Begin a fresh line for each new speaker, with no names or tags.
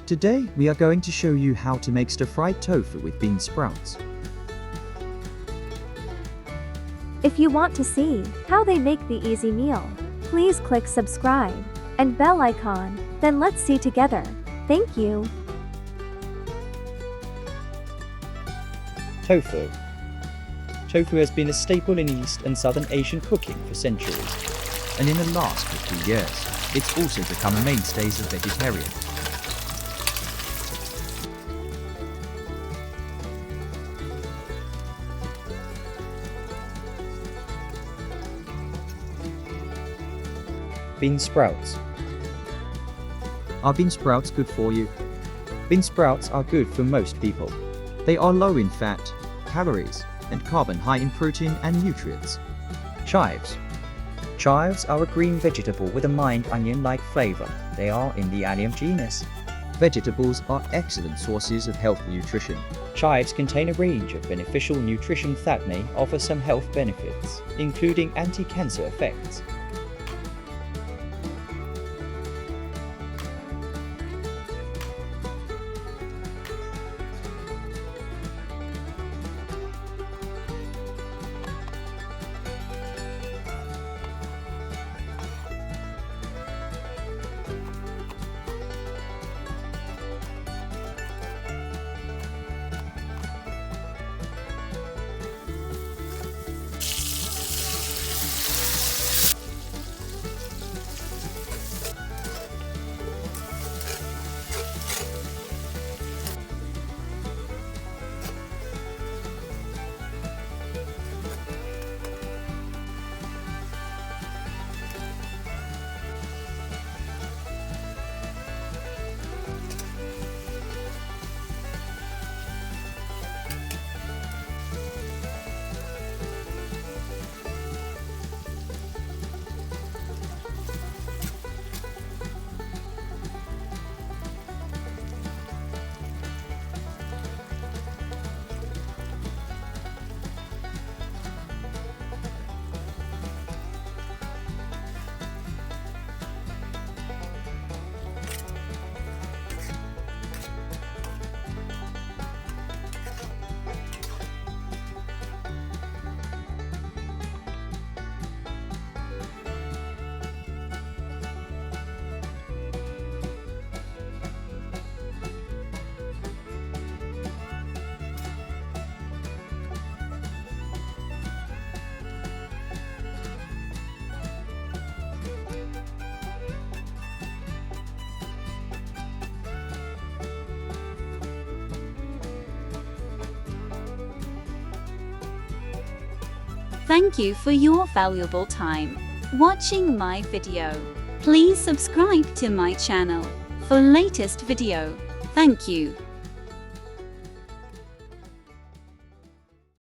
Today we are going to show you how to make stir-fried tofu with bean sprouts.
If you want to see how they make the easy meal, please click subscribe and bell icon. Then let's see together. Thank you.
Tofu. Tofu has been a staple in East and Southern Asian cooking for centuries.
And in the last 50 years, it's also become a mainstay as a vegetarian.
Bean sprouts.
Are bean sprouts good for you?
Bean sprouts are good for most people.
They are low in fat, calories, and carbon, high in protein and nutrients.
Chives. Chives are a green vegetable with a mild onion-like flavor. They are in the allium genus.
Vegetables are excellent sources of healthy nutrition.
Chives contain a range of beneficial nutrition that may offer some health benefits, including anti-cancer effects.
Thank you for your valuable time watching my video. Please subscribe to my channel for latest video. Thank you.